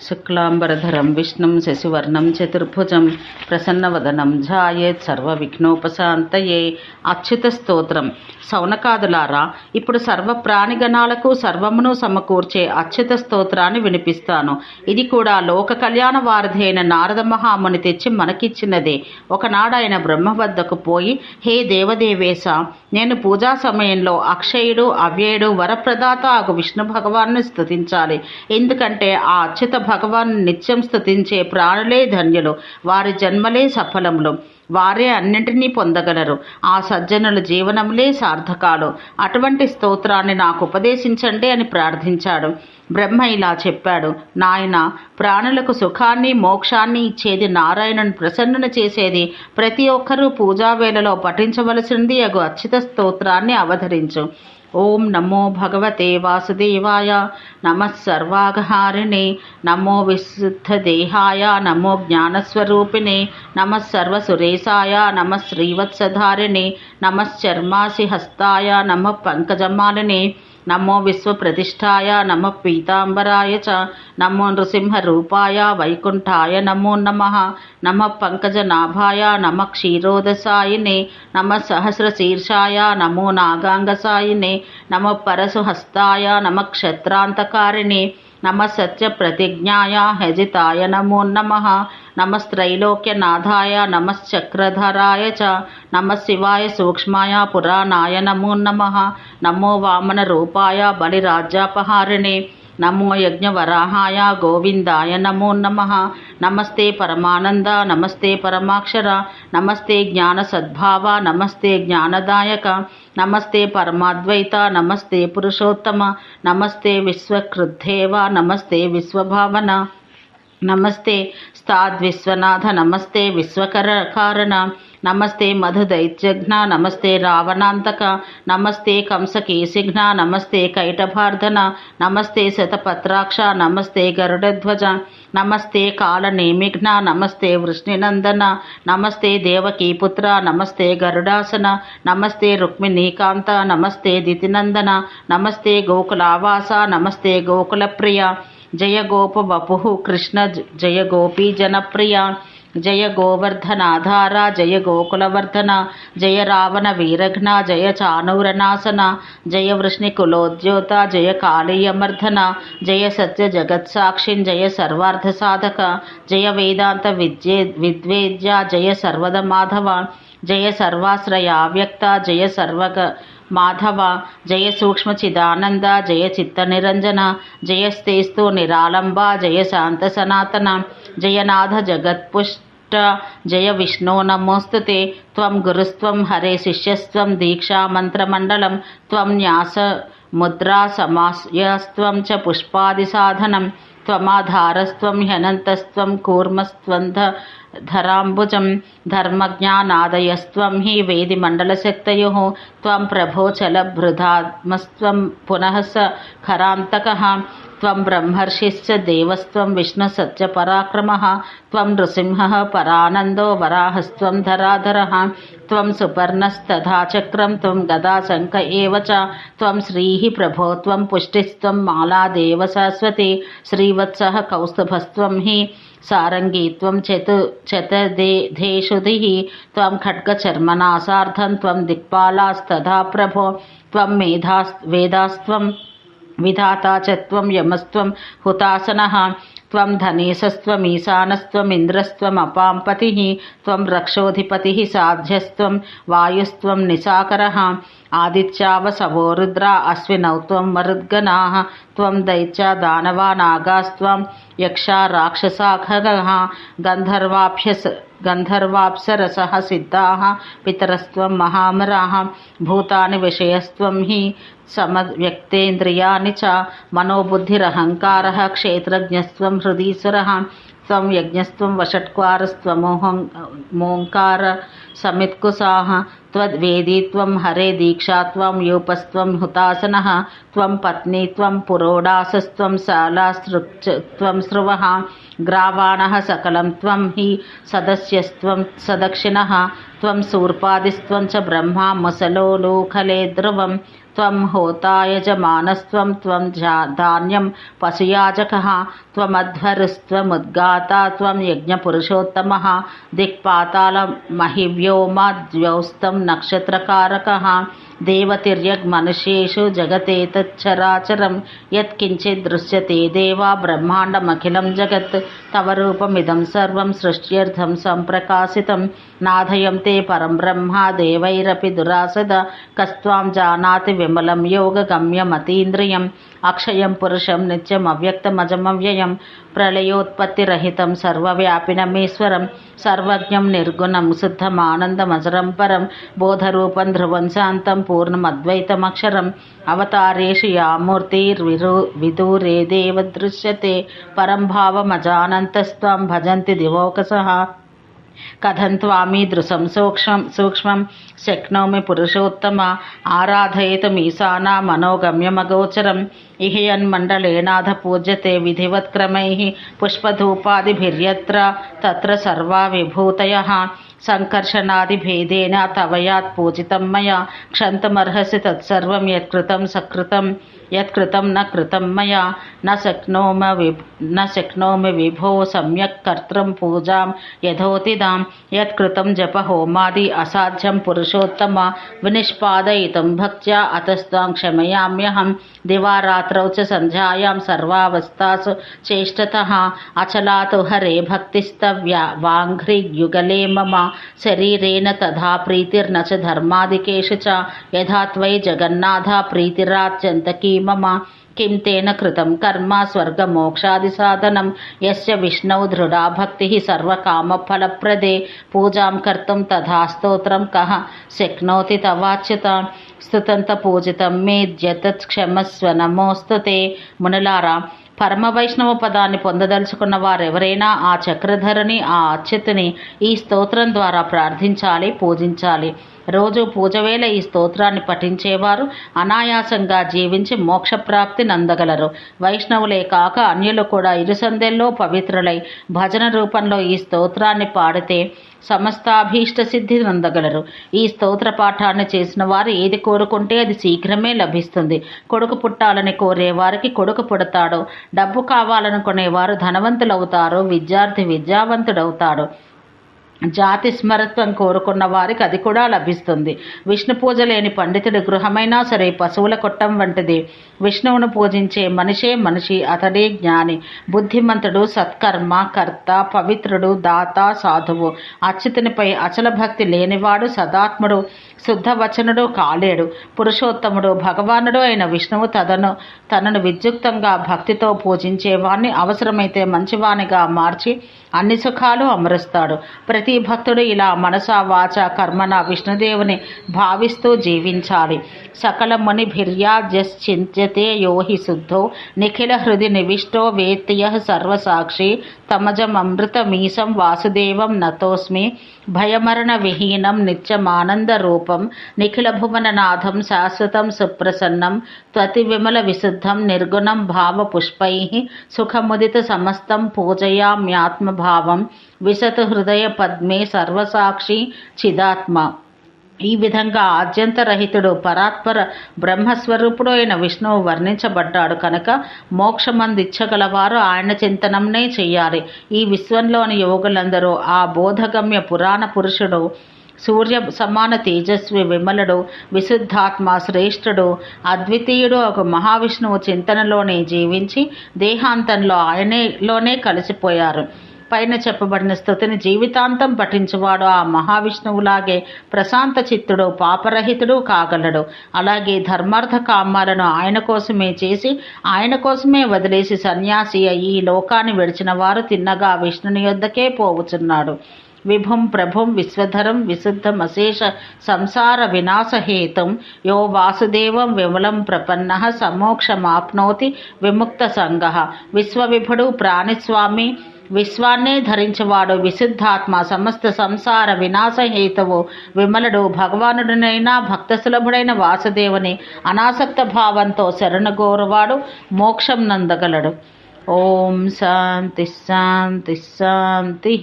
శుక్లాంబరధరం విష్ణుం శశివర్ణం చతుర్భుజం ప్రసన్నవదనం ధ్యాయేత్ సర్వవిఘ్నోపశాంతయే. అచ్యుత స్తోత్రం. సౌనకాదులారా, ఇప్పుడు సర్వ ప్రాణిగణాలకు సర్వమును సమకూర్చే అచ్యుత స్తోత్రాన్ని వినిపిస్తాను. ఇది కూడా లోక కళ్యాణ వారధి అయిన నారద మహాముని తెచ్చి మనకిచ్చినదే. ఒకనాడు ఆయన బ్రహ్మ వద్దకు పోయి, హే దేవదేవేశ, నేను పూజా సమయంలో అక్షయుడు అవ్యయుడు వరప్రదాత ఆగు విష్ణు భగవాన్ని స్తుతించాలి. ఎందుకంటే ఆ అచ్యుత భగవాన్ నిత్యం స్తుతించే ప్రాణులే ధన్యులు, వారి జన్మలే సఫలములు, వారే అన్నింటినీ పొందగలరు. ఆ సజ్జనుల జీవనములే సార్థకాలు. అటువంటి స్తోత్రాన్ని నాకు ఉపదేశించండి అని ప్రార్థించాడు. బ్రహ్మ ఇలా చెప్పాడు, నాయన, ప్రాణులకు సుఖాన్ని మోక్షాన్ని ఇచ్చేది నారాయణుని ప్రసన్నుని చేసేది ప్రతి ఒక్కరూ పూజావేళలో పఠించవలసింది అగు అచ్యుత స్తోత్రాన్ని అవధరించు. ఓం నమో భగవతే వాసుదేవాయ, నమః సర్వాగహారిణే, నమో విశుద్ధదేహాయ, నమో జ్ఞానస్వరూపిణే, నమః సర్వసురేశాయ, నమః శ్రీవత్సధారిణే, నమః చర్మాసి హస్తాయ, నమః పంకజమాలినే, నమో విశ్వప్రతిష్ఠాయ, నమః పీతాంబరాయ చ, నమో నృసింహరూపాయ వైకుంఠాయ నమో నమః, నమః పంకజనాభాయ, నమః క్షీరోదసాయినే, నమః సహస్రశీర్షాయ, నమో నాగాంగసాయినే, నమః పరశుహస్తాయ, నమః క్షత్రాంతకారిణే, నమః సత్యప్రతిజ్ఞాయ హజితాయ నమో నమః, నమస్త్రైలోక్యనాథాయ, నమశ్చక్రధరాయ చ, నమః శివాయ సూక్ష్మాయ పురాణాయ నమో నమః, నమో వామన రూపాయ బలిరాజ్యాపహారిణే, నమో యజ్ఞవరాహాయ గోవిందాయ నమో నమః, నమస్తే పరమానంద, నమస్తే పరమాక్షర, నమస్తే జ్ఞాన సద్భావ, నమస్తే జ్ఞానదాయక, నమస్తే పరమాద్వైత, నమస్తే పురుషోత్తమ, నమస్తే విశ్వకృద్ధేవ, నమస్తే విశ్వభావన, నమస్తే స్థాద్విశ్వనాథ, నమస్తే విశ్వకరకారణ, నమస్తే మధుదైత్యఘ్న, నమస్తే రావణాంతక, నమస్తే కంసకేశిఘ్న, నమస్తే కైటభార్ధన, నమస్తే శతపత్రాక్ష, నమస్తే గరుడధ్వజ, నమస్తే కాలనేమిఘ్న, నమస్తే వృష్ణినందన, నమస్తే దేవకీపుత్ర, నమస్తే గరుడాసన, నమస్తే రుక్మిణీకాంత, నమస్తే దితినందన, నమస్తే గోకులావాస, నమస్తే గోకులప్రియ, జయ గోప వపు కృష్ణ, జయ గోపీ జనప్రియ, జయ గోవర్ధనాధార, జయ గోకులవర్ధన, జయ రావణ వీరఘ్న, జయ చానూరనాశన, జయ వృష్ణికులోద్యోత, జయ కాళీయమర్ధన, జయ సత్య జగత్సాక్షిన్, జయ సర్వార్థ సాధక, జయ వేదాంత విద్వేద్య, జయ సర్వద మాధవ, జయ సర్వాశ్రయావ్యక్త, జయ సర్వగ మాధవ, జయ సూక్ష్మ చిదానంద, జయ చిత్త నిరంజన, జయ స్తేస్తు నిరాళంబ, జయ శాంత సనాతన, జయనాథ జగత్పుష్ట, జయ విష్ణో నమోస్తుతే. త్వం గురుస్త్వం హరే శిష్యస్త్వం దీక్షా మంత్రమండలం, త్వం న్యాస ముద్రా సమాస్యస్త్వం చ పుష్పాది సాధనం, త్వమాధారస్త్వం హ్యనంతస్త్వం కూర్మస్త్వంధ ధరాంబుజం, ధర్మజ్ఞానాదయస్త్వం హి వేది మండలశక్తయోః, త్వం ప్రభోచలభృధాత్మస్త్వం పునః స ఖరాంతకః, త్వం బ్రహ్మర్షిశ్చ దేవస్త్వం విష్ణు సత్యపరాక్రమః, త్వం నృసింహః పరానందో వరాహస్త్వం ధరాధరః, త్వం సుపర్ణస్తథా చక్రం, త్వం గదా శంఖ ఏవ చ, త్వం శ్రీః ప్రభో, త్వం పుష్టిస్త్వం మాలాదేవ సరస్వతి, శ్రీవత్సః కౌస్తుభస్త్వం హి సారంగీ, త్వం చతుర్ధేషుధిః, త్వం ఖడ్గచర్మణాసార్ధం, త్వం దిక్పాలాస్తథా ప్రభో, త్వం వేదాస్త్వం విధాతా చ, త్వం యమస్త్వం హుతాసనః, త్వం ధనేశస్త్వమీశానస్త్వం ఇంద్రస్త్వం అపాంపతిః, త్వం రక్షోధిపతిః సాధ్యస్త్వం వాయుస్త్వం నిశాకరః, ఆదిత్యావసవో రుద్రా అశ్వినౌ త్వం మరుద్గణాః, త్వం దైత్యా దానవా నాగాస్త్వం యక్షా రాక్షసా ఖగః, గంధర్వాప్సరసః సిద్ధాః పితరస్త్వం మహామరాః, భూతాని విషయస్త్వం హి సమవ్యక్తేంద్రియాణి చ, మనోబుద్ధిరహంకారః, క్షేత్రజ్ఞస్త్వం హృదీశ్వరః, త్వం యజ్ఞస్త్వం వషట్కారస్త్వమోంకార समित्कुसाः त्वद्वेदी त्वं हरे दीक्षा त्वं यूपस्त्वं हुतासनः त्वं पत्नी त्वं पुरोडासस्त्वं शालास्त्वं स्रुवः ग्रावाणः सकलं त्वं हि सदस्यस्त्वं सदक्षिणः त्वं शूर्पादिस्त्वं च ब्रह्मा मुसलो लोखले ध्रुवम् त्वं होता यजमानस्त्वं त्वं धान्यं पशुयाजकः त्वमध्वरुस्त्वमुद्गाता त्वं यज्ञपुरुषोत्तमः दिक्पातालमहिव्योमाद्यौस्तं नक्षत्रकारकः देवतिर्यग्मनुष्येषु जगतेतच्चराचरं यत्किञ्चित् दृश्यते देवा ब्रह्माण्डमखिलं जगत् तव रूपमिदं सर्वं सृष्ट्यर्थं सम्प्रकाशितं नाधयं ते परं ब्रह्मा देवैरपि दुरासद कस्त्वां जानाति विमलं योगगम्यमतीन्द्रियम् अक्षयं पुरुषं नित्यमव्यक्तमजमव्ययं प्रलयोत्पत्तिरहितं सर्वव्यापिनमीश्वरं सर्वज्ञं निर्गुणं शुद्धमानन्दमजरं परं बोधरूपं ध्रुवं शान्तं पूर्णमद्वैतमक्षरम् अवतारेषु या मूर्तिर्विदूरे देव दृश्यते परं भावमजानन्तस्त्वां भजन्ति दिवौकसः कथं त्वामीदृशं सूक्ष्मं शक्नोमि पुरुषोत्तम आराधयितुमीशाना मनोगम्यमगोचरम् इहयन्मण्डलेनाथ पूज्यते विधिवत्क्रमैः पुष्पधूपादिभिर्यत्र तत्र सर्वा विभूतयः सङ्कर्षणादिभेदेन तव यात् पूजितं मया क्षन्तमर्हसि तत्सर्वं यत्कृतं सकृतं यत्कृतं न कृतं मया न शक्नोमि विभो सम्यक् कर्तृं पूजां यथोतिदां यत्कृतं जपहोमादि असाध्यं पुरुषोत्तम विनिष्पादयितुं भक्त्या अतस्त्वां क्षमयाम्यहं दिवारात्रौ च सन्ध्यायां सर्वावस्थासु चेष्टतः अचलातु हरे भक्तिस्तव्या वाङ्घ्रियुगले मम शरीरेण तथा प्रीतिर्न च धर्मादिकेषु च यथा त्वयि जगन्नाथ प्रीतिरात्यन्तकी मम किं तेन कृतं कर्म स्वर्गमोक्षादिसाधनं यस्य विष्णौ दृढा भक्तिः सर्वकामफलप्रदे पूजां कर्तुं तथा स्तोत्रं कः शक्नोति तवाच्युत స్తుతంత పూజితం మే జతత్ క్షమస్వ నమోస్తు తే. మునులారా, పరమ వైష్ణవ పదాన్ని పొందదలుచుకున్న వారెవరైనా ఆ చక్రధరుని, ఆ అచ్యుతుని ఈ స్తోత్రం ద్వారా ప్రార్థించాలి, పూజించాలి. రోజు పూజవేళ ఈ స్తోత్రాన్ని పఠించేవారు అనాయాసంగా జీవించి మోక్షప్రాప్తి నందగలరు. వైష్ణవులే కాక అన్యులు కూడా ఇరుసందెల్లో పవిత్రులై భజన రూపంలో ఈ స్తోత్రాన్ని పాడితే సమస్తాభీష్ట సిద్ధి నందగలరు. ఈ స్తోత్ర పాఠాన్ని చేసిన వారు ఏది కోరుకుంటే అది శీఘ్రమే లభిస్తుంది. కొడుకు పుట్టాలని కోరేవారికి కొడుకు పుడతాడు. డబ్బు కావాలనుకునేవారు ధనవంతులవుతారు. విద్యార్థి విద్యావంతుడవుతాడు. జాతి స్మరత్వం కోరుకున్న వారికి అది కూడా లభిస్తుంది. విష్ణు పూజ లేని పండితుడి గృహమైనా సరే పశువుల కొట్టం వంటిది. విష్ణువును పూజించే మనిషే మనిషి, అతడే జ్ఞాని, బుద్ధిమంతుడు, సత్కర్మ కర్త, పవిత్రుడు, దాత, సాధువు. అచ్యుతునిపై అచల భక్తి లేనివాడు సదాత్ముడు, శుద్ధవచనుడు కాలేడు. పురుషోత్తముడు, భగవానుడు అయిన విష్ణువు తనను విద్యుక్తంగా భక్తితో పూజించేవాణ్ణి అవసరమైతే మంచివానిగా మార్చి అన్ని సుఖాలు అమరుస్తాడు. ప్రతి భక్తుడు ఇలా మనసా వాచ కర్మన విష్ణుదేవుని భావిస్తూ జీవించాలి. సకల మునిభిర్యాజ్యశ్చింత్యతే యోహి శుద్ధో నిఖిల హృది నివిష్టో వేత్తియ సర్వసాక్షి తమజమృతమీశం వాసుదేవం నతోస్మి భయమరణ విహీనం నిత్యమానంద రూపం నిఖిల భువననాథం శాశ్వతం సుప్రసన్నం త్వతి విమల విశుద్ధం నిర్గుణం భావ పుష్పై సుఖముదిత సమస్తం పూజయామ్యాత్మభావం విశతు హృదయ పద్మే సర్వసాక్షి చిదాత్మ. ఈ విధంగా ఆద్యంతరహితుడు, పరాత్పర బ్రహ్మస్వరూపుడు అయిన విష్ణువు వర్ణించబడ్డాడు కనుక మోక్షమందిచ్చగలవారు ఆయన చింతనంనే చెయ్యాలి. ఈ విశ్వంలోని యోగులందరూ ఆ బోధగమ్య పురాణ పురుషుడు, సూర్య సమాన తేజస్వి, విమలుడు, విశుద్ధాత్మ, శ్రేష్ఠుడు, అద్వితీయుడు ఒక మహావిష్ణువు చింతనలోనే జీవించి దేహాంతంలో ఆయనలోనే కలిసిపోయారు. పైన చెప్పబడిన స్తుతిని జీవితాంతం పఠించువాడు ఆ మహావిష్ణువులాగే ప్రశాంత చిత్తుడు, పాపరహితుడు కాగలడు. అలాగే ధర్మార్థ కామాలను ఆయన కోసమే చేసి ఆయన కోసమే వదిలేసి సన్యాసి అయి ఈ లోకాన్ని విడిచిన వారు తిన్నగా విష్ణుని యొద్దకే పోవుచున్నాడు. విభుం ప్రభుం విశ్వధరం విశుద్ధమశేష సంసార వినాశహేతుం యో వాసుదేవం విమలం ప్రపన్నః సమోక్షమాప్నోతి విముక్త సంగః. విశ్వవిభుడు, ప్రాణిస్వామి, విశ్వాన్నే ధరించువాడు విశుద్ధాత్మ, సమస్త సంసార వినాశహేతువు విమలుడు, భగవానుడినైనా భక్త సులభుడైన వాసుదేవుని అనాసక్త భావంతో శరణగోరువాడు మోక్షం నందగలడు. ఓం శాంతి శాంతి శాంతి.